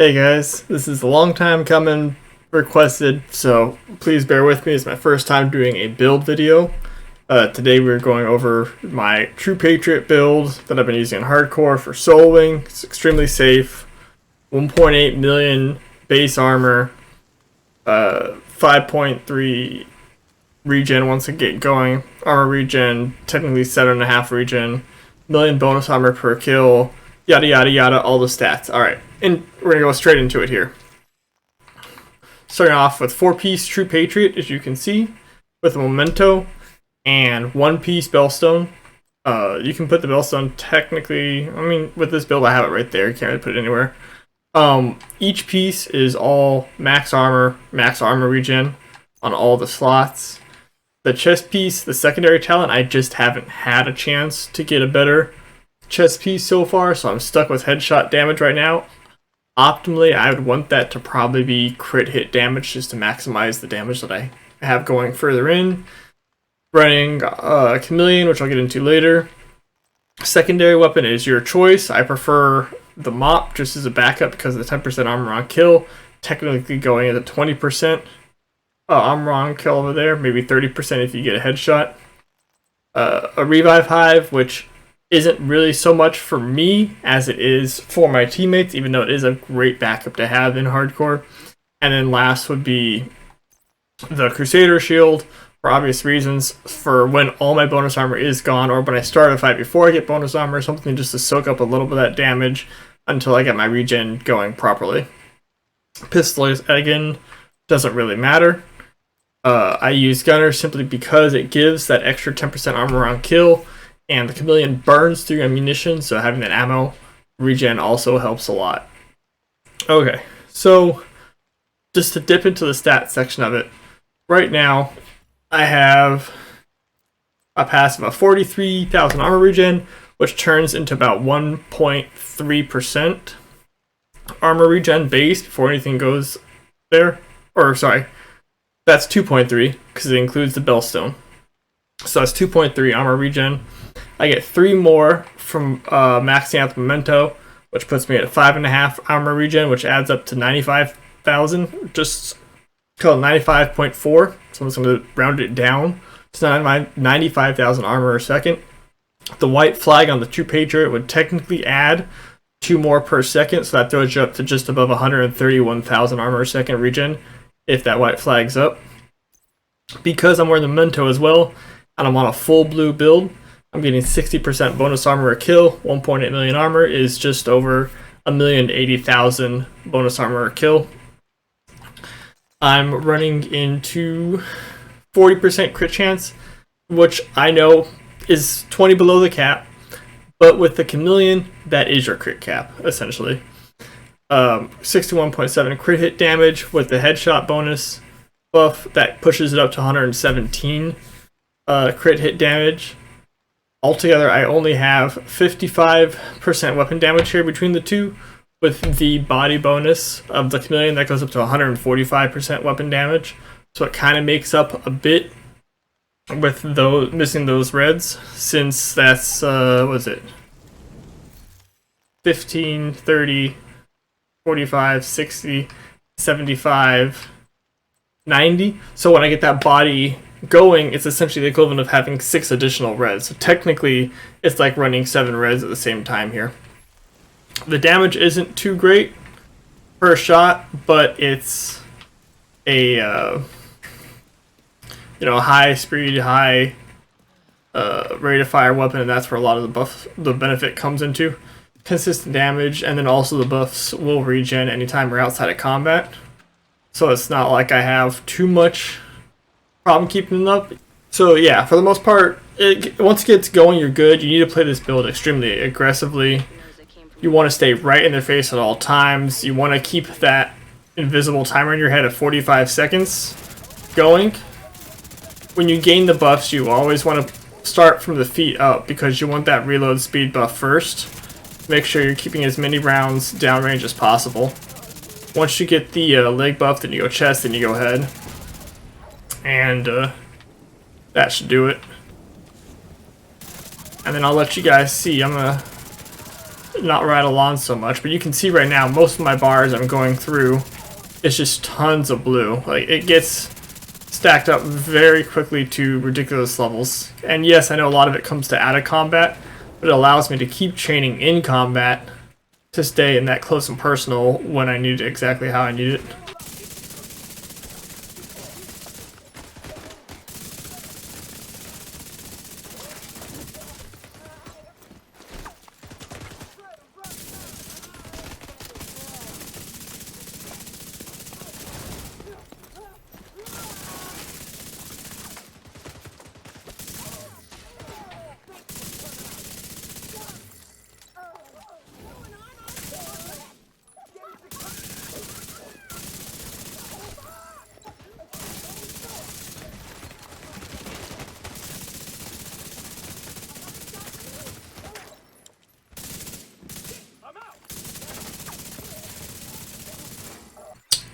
Hey guys, this is a long time coming, requested, so please bear with me. It's my first time doing a build video. Today we're going over my True Patriot build that I've been using in hardcore for soloing. It's extremely safe, 1.8 million base armor, 5.3 regen once I get going, armor regen, technically 7.5 regen, million bonus armor per kill, yada yada yada, all the stats. Alright, and we're gonna go straight into it here. Starting off with 4-piece True Patriot, as you can see, with a memento and 1-piece Bellstone. You can put the Bellstone technically, with this build I have it right there, you can't really put it anywhere. Each piece is all max armor regen on all the slots. The chest piece, the secondary talent, I just haven't had a chance to get a better chest piece so far, so I'm stuck with headshot damage right now. Optimally, I would want that to probably be crit hit damage just to maximize the damage that I have going further in. Running Chameleon, which I'll get into later. Secondary weapon is your choice. I prefer the mop just as a backup because of the 10% armor on kill. Technically going at a 20% armor on kill over there, maybe 30% if you get a headshot. A revive hive, which isn't really so much for me as it is for my teammates, even though it is a great backup to have in hardcore. And then last would be the Crusader shield, for obvious reasons, for when all my bonus armor is gone, or when I start a fight before I get bonus armor, something just to soak up a little bit of that damage until I get my regen going properly. Pistol, again, doesn't really matter. I use Gunner simply because it gives that extra 10% armor on kill, and the Chameleon burns through ammunition, so having that ammo regen also helps a lot. Okay, so just to dip into the stats section of it, right now I have a passive of 43,000 armor regen, which turns into about 1.3% armor regen base before anything goes there. Or sorry, that's 2.3 because it includes the Bellstone. So that's 2.3 armor regen. I get 3 more from maxing out the memento, which puts me at 5.5 armor regen, which adds up to 95,000. Just call it 95.4. So I'm just going to round it down to 95,000 armor a second. The white flag on the True Patriot would technically add 2 more per second, so that throws you up to just above 131,000 armor a second regen if that white flag's up. Because I'm wearing the memento as well, and I'm on a full blue build, I'm getting 60% bonus armor a kill. 1.8 million armor is just over 1,080,000 bonus armor a kill. I'm running into 40% crit chance, which I know is 20 below the cap, but with the Chameleon, that is your crit cap, essentially. 61.7 crit hit damage with the headshot bonus buff, that pushes it up to 117 crit hit damage. Altogether, I only have 55% weapon damage here between the two, with the body bonus of the Chameleon that goes up to 145% weapon damage. So it kind of makes up a bit with those missing those reds, since that's what is it? 15, 30, 45, 60, 75, 90. So when I get that body going, it's essentially the equivalent of having 6 additional reds. So technically, it's like running 7 reds at the same time here. The damage isn't too great per shot, but it's a high speed, high rate of fire weapon, and that's where a lot of the benefit comes into. Consistent damage, and then also the buffs will regen anytime we're outside of combat. So it's not like I have too much problem keeping them up. So yeah, for the most part, once it gets going, you're good. You need to play this build extremely aggressively. You want to stay right in their face at all times. You want to keep that invisible timer in your head of 45 seconds going. When you gain the buffs, you always want to start from the feet up because you want that reload speed buff first. Make sure you're keeping as many rounds downrange as possible. Once you get the leg buff, then you go chest, then you go head. And that should do it. And then I'll let you guys see. I'm going to not rattle on so much. But you can see right now, most of my bars I'm going through, it's just tons of blue. Like, it gets stacked up very quickly to ridiculous levels. And yes, I know a lot of it comes to out of combat, but it allows me to keep chaining in combat to stay in that close and personal when I need it exactly how I need it.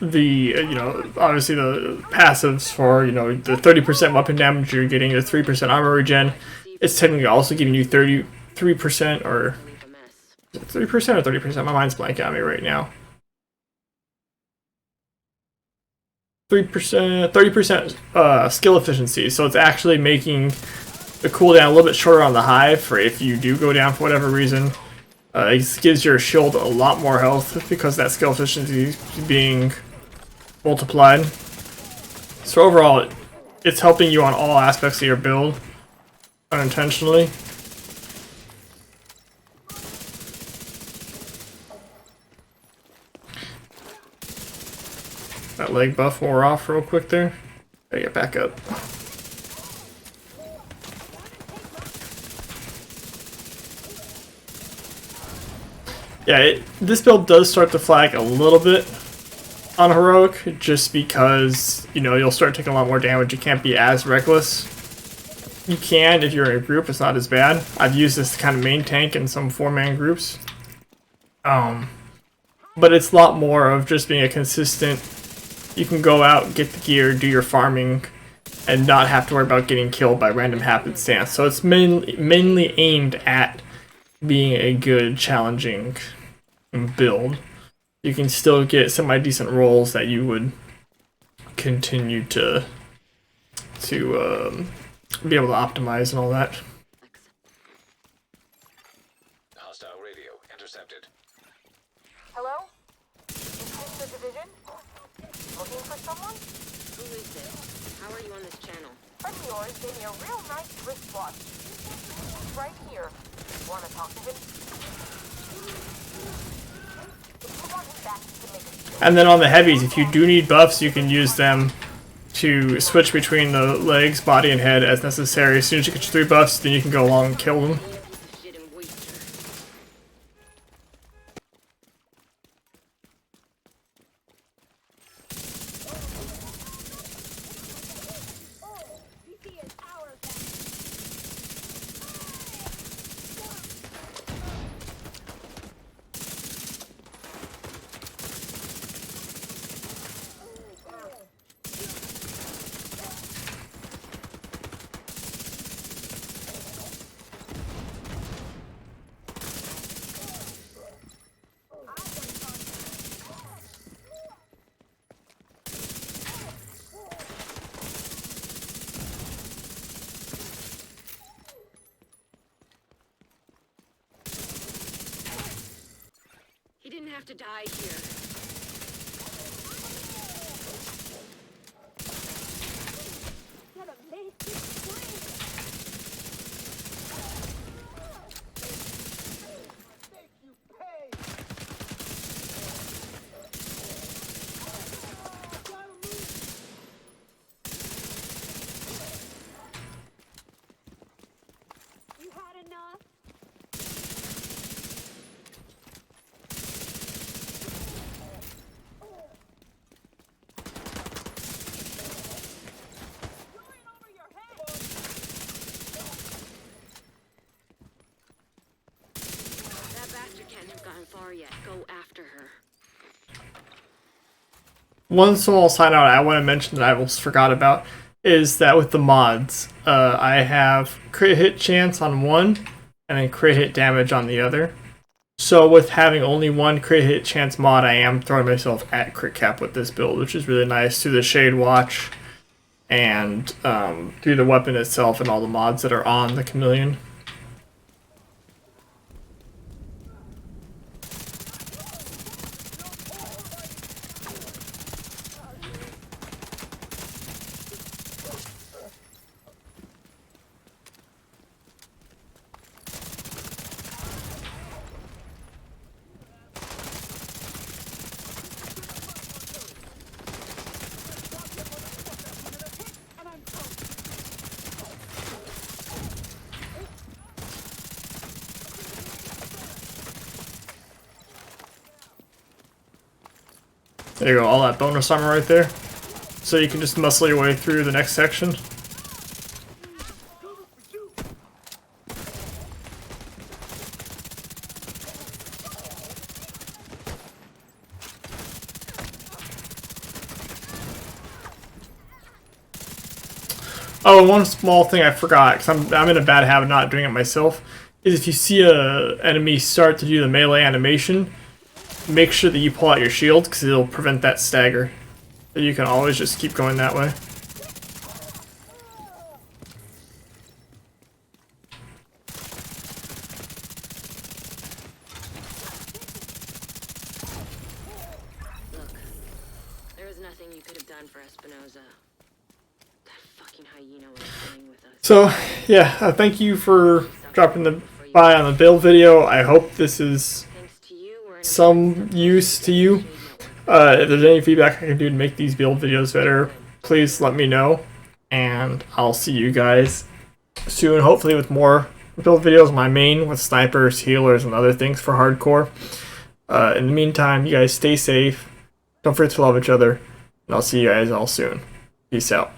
The obviously the passives for the 30% weapon damage you're getting, the 3% armor regen, it's technically also giving you 33% or 3% or 30%. My mind's blanking on me right now. 3%, 30% skill efficiency. So it's actually making the cooldown a little bit shorter on the hive for if you do go down for whatever reason. It gives your shield a lot more health because that skill efficiency is being multiplied. So overall, it's helping you on all aspects of your build unintentionally. That leg buff wore off real quick there. Gotta get back up. Yeah, this build does start to flag a little bit on heroic, just because you'll start taking a lot more damage. You can't be as reckless. You can if you're in a group, it's not as bad. I've used this to kind of main tank in some 4-man groups. But it's a lot more of just being a consistent, you can go out, get the gear, do your farming, and not have to worry about getting killed by random happenstance. So it's mainly aimed at being a good, challenging build. You can still get semi-decent rolls that you would continue to be able to optimize and all that. Hostile radio intercepted. Hello? Is this the division? Looking for someone? Who is this? How are you on this channel? Friend of yours gave me a real nice wristwatch. He's right here. Wanna talk to him? And then on the heavies, if you do need buffs, you can use them to switch between the legs, body, and head as necessary. As soon as you get your 3 buffs, then you can go along and kill them. He didn't have to die here. You had enough? Far yet. Go after her. One small side note I want to mention that I almost forgot about is that with the mods, I have crit hit chance on one and then crit hit damage on the other. So with having only one crit hit chance mod, I am throwing myself at crit cap with this build, which is really nice through the Shade Watch and through the weapon itself and all the mods that are on the Chameleon. There you go, all that bonus armor right there. So you can just muscle your way through the next section. Oh, one small thing I forgot, because I'm in a bad habit of not doing it myself, is if you see a enemy start to do the melee animation, make sure that you pull out your shield, because it'll prevent that stagger. So you can always just keep going that way. Look, there was nothing you could have done for Espinoza. That fucking hyena was playing with us. So, yeah, thank you for dropping by on the build video. I hope this is Thanks to you, we're in a some use to you. If there's any feedback I can do to make these build videos better, please let me know. And I'll see you guys soon, hopefully with more build videos. My main with snipers, healers, and other things for hardcore. In the meantime, you guys stay safe. Don't forget to love each other. And I'll see you guys all soon. Peace out.